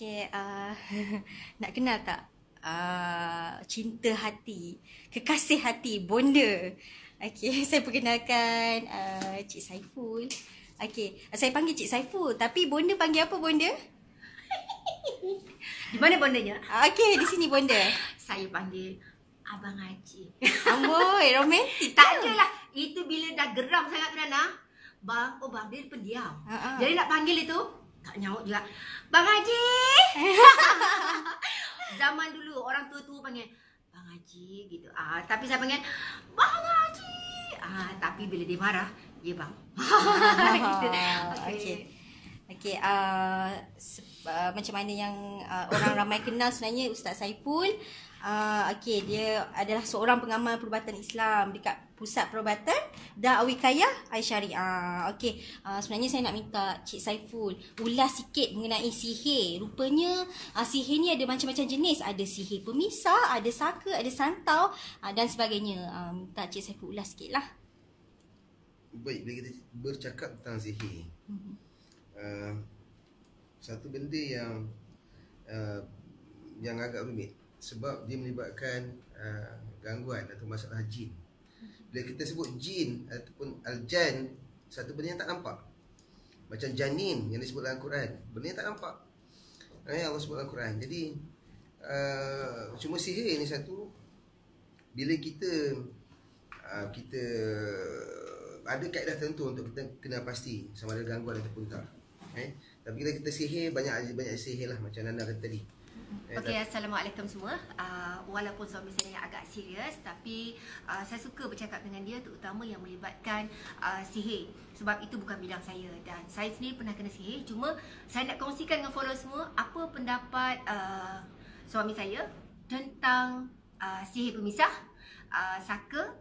Okey, nak kenal tak cinta hati, kekasih hati, bonda. Okey, saya perkenalkan Cik Saiful. Okey, saya panggil Cik Saiful, tapi bonda panggil apa bonda? Di mana bondanya? Okey, di sini bonda. Saya panggil Abang Haji. Amboi, romantik. Tak adalah. Itu bila dah geram sangat Nana. Bang, oh bang, dia pendiam. Jadi nak panggil itu, tak nyaut juga. Bang Haji. Zaman dulu orang tua-tua panggil Bang Haji gitu. Tapi saya panggil Bang Haji. Tapi bila dia marah, ya bang. Gitu. Okey. Okey, macam mana yang orang ramai kenal sebenarnya Ustaz Saiful. Okey, dia adalah seorang pengamal perubatan Islam dekat Pusat Perubatan Da'wikayah Al-Syariah. Okey, sebenarnya saya nak minta Cik Saiful ulas sikit mengenai sihir. Rupanya sihir ni ada macam-macam jenis. Ada sihir pemisah, ada saka, ada santau dan sebagainya. Minta Cik Saiful ulas sikit lah. Baik, bila kita bercakap tentang sihir, satu benda yang agak rumit sebab dia melibatkan gangguan atau masalah jin. Bila kita sebut jin ataupun al-jan, satu benda yang tak nampak. Macam janin yang disebut dalam Quran, benda yang tak nampak. Allah sebut dalam Quran. Jadi cuma sihir ni satu, bila kita ada kaedah tertentu untuk kita kena pasti sama ada gangguan ataupun tak. Tapi bila kita sihir, banyak sihir lah macam Nana kata tadi. Okey, Assalamualaikum semua. Walaupun suami saya yang agak serius, tapi saya suka bercakap dengan dia, terutama yang melibatkan sihir. Sebab itu bukan bidang saya dan saya sendiri pernah kena sihir. Cuma saya nak kongsikan dengan follower semua apa pendapat suami saya tentang sihir pemisah, saka,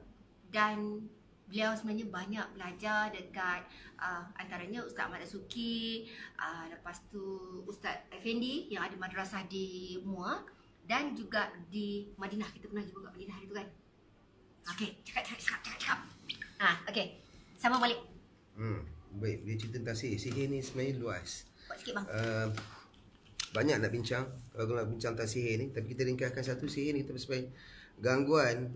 dan beliau sebenarnya banyak belajar dekat antaranya Ustaz Ahmad Dasuki, lepas tu Ustaz Effendi yang ada madrasah di Muar dan juga di Madinah. Kita pernah jumpa kat Madinah hari tu kan. Okey, cakap. Okey. Sama balik. Baik, dia cerita tentang sihir. Sihir ni sebenarnya luas. Buat sikit bang. Banyak nak bincang kalau nak bincang tentang sihir ni, tapi kita ringkaskan satu. Sihir ni kita sebagai gangguan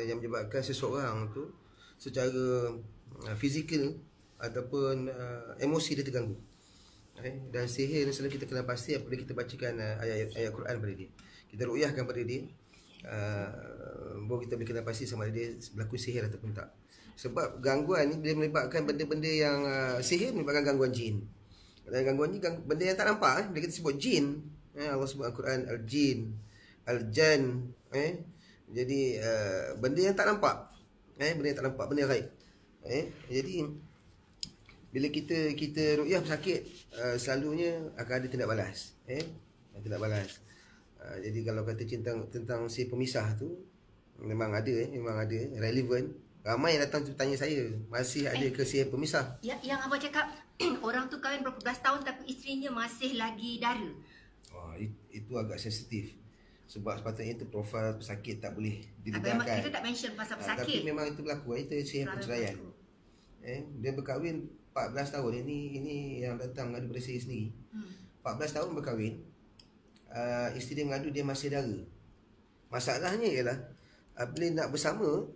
yang menyebabkan seseorang tu secara fizikal ataupun emosi dia terganggu. Dan sihir ni selalu kita kena pasti apabila kita bacakan ayat Quran pada dia, kita ru'yahkan pada dia, baru kita boleh kena pasti sama ada dia berlaku sihir ataupun tak. Sebab gangguan ni dia melibatkan benda-benda yang sihir melibatkan gangguan jin. Dan gangguan ni benda yang tak nampak. Bila kita sebut jin, Allah sebut Al-Quran al-jin, al-jan, jadi benda yang tak nampak. Benda yang tak nampak, benda yang gaib. Jadi bila kita ruqyah pesakit, selalunya akan ada tindak balas. Tindak balas. Jadi kalau kata tentang si pemisah tu, memang ada relevan. Ramai yang datang tanya saya, masih ada ke si pemisah? Yang abang cakap orang tu kahwin berapa belas tahun tapi isterinya masih lagi dara. Itu agak sensitif. Sebab sepatutnya itu profil pesakit tak boleh dibenarkan. Kita tak mention pasal pesakit. Tapi memang itu berlaku. Itu sihir perceraian. Dia berkahwin 14 tahun. Ini yang datang mengadu pada saya sendiri. 14 tahun berkahwin. Isteri dia mengadu dia masih dara. Masalahnya ialah bila nak bersama,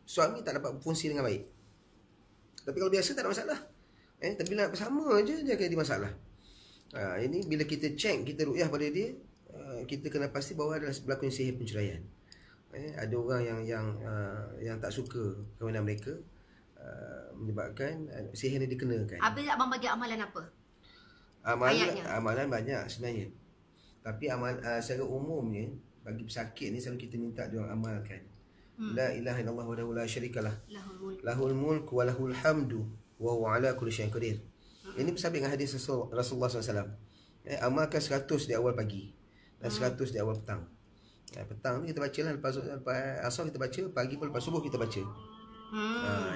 suami tak dapat berfungsi dengan baik. Tapi kalau biasa tak ada masalah. Tapi bila nak bersama je dia akan ada masalah. Ini bila kita check, kita ruqyah pada dia, kita kena pasti bahawa adalah berlaku sihir penceraian. Ada orang yang tak suka kahwinan mereka, menyebabkan sihir ni dikenakan. Habis abang bagi amalan apa? Amalan banyak sebenarnya. Tapi secara umumnya bagi pesakit ni selalu kita minta dia orang amalkan. La ilaha illallah wahdahu la syarikalah. Lahul mulk wa lahul hamdu wa huwa ala kulli syai'in qadir. Ini bersabit dengan hadis Rasulullah SAW. Amalkan 100 di awal pagi dan 100 di awal petang. Petang ni kita baca lah, lepas asar kita baca, pagi pun lepas subuh kita baca.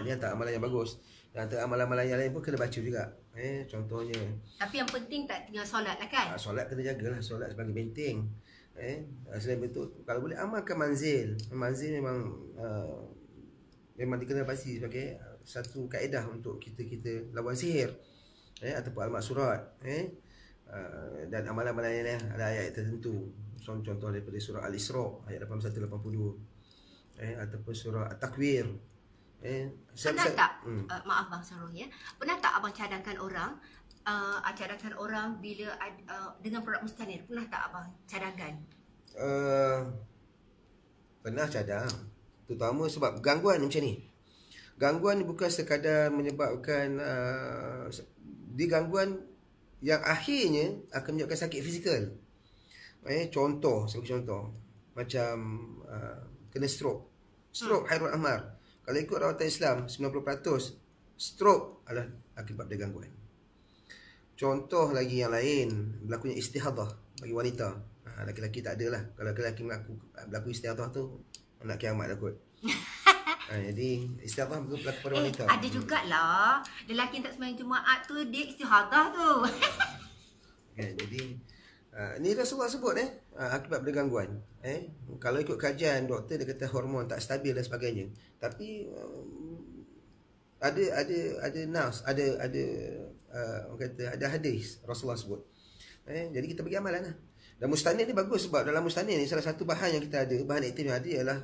Ini antara amalan yang bagus. Dan antara amalan-amalan yang lain pun kena baca juga. Contohnya. Tapi yang penting tak tinggal solat lah kan? Solat kena jagalah, solat sebagai benteng. Selain itu, kalau boleh amalkan manzil. Manzil memang dikenal pasti sebagai satu kaedah untuk kita lawan sihir, ataupun almat surat, dan amalan-amalan lain, ada ayat tertentu. Contoh daripada surah Al-Isra ayat 81-82, ataupun surah At-Takwir. Pernah tak, maaf Bang Sarung ya, pernah tak abang cadangkan orang bila dengan produk Mustanir? Pernah tak abang cadangkan? Pernah cadang, terutama sebab gangguan macam ni. Gangguan ni bukan sekadar menyebabkan di gangguan yang akhirnya akan menyebabkan sakit fizikal. Contoh macam kena stroke. Stroke Hairul Ahmar. Kalau ikut rawatan Islam 90% stroke adalah akibat dari gangguan. Contoh lagi yang lain, berlakunya istihadah bagi wanita. Laki-laki tak ada lah. Kalau lelaki berlaku istihadah tu, nak kiamat dah kot. Jadi istihadah berlaku pada wanita. Ada jugalah lelaki tak sembahyang Jumaat tu, dia istihadah tu. Jadi ni Rasulullah sebut akibat pada gangguan. Kalau ikut kajian doktor, dia kata hormon tak stabil dan sebagainya. Tapi ada nas, ada orang kata ada hadis Rasulullah sebut. Jadi kita bagi amalan lah. Dan mustanir ni bagus sebab dalam mustanir ni salah satu bahan yang kita ada, bahan aktif yang ada ialah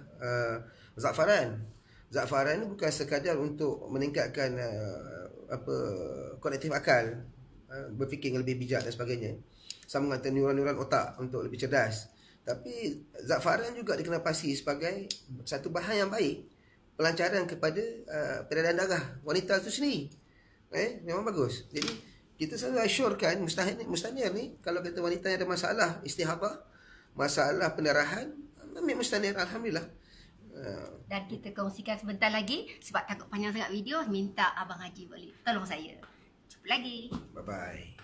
za'faran. Za'faran ni bukan sekadar untuk meningkatkan kognitif akal, berfikir yang lebih bijak dan sebagainya, sambungan antara neuron-neuron otak untuk lebih cerdas. Tapi za'faran juga dikenal pasti sebagai satu bahan yang baik pelancaran kepada peredaran darah wanita itu sendiri. Memang bagus. Jadi kita selalu assurkan mustanir ni, kalau kata wanita yang ada masalah istihadah, masalah pendarahan, ambil mustanir, alhamdulillah. Dan kita kongsikan sebentar lagi, sebab takut panjang sangat video, minta Abang Haji boleh tolong saya. Jumpa lagi. Bye bye.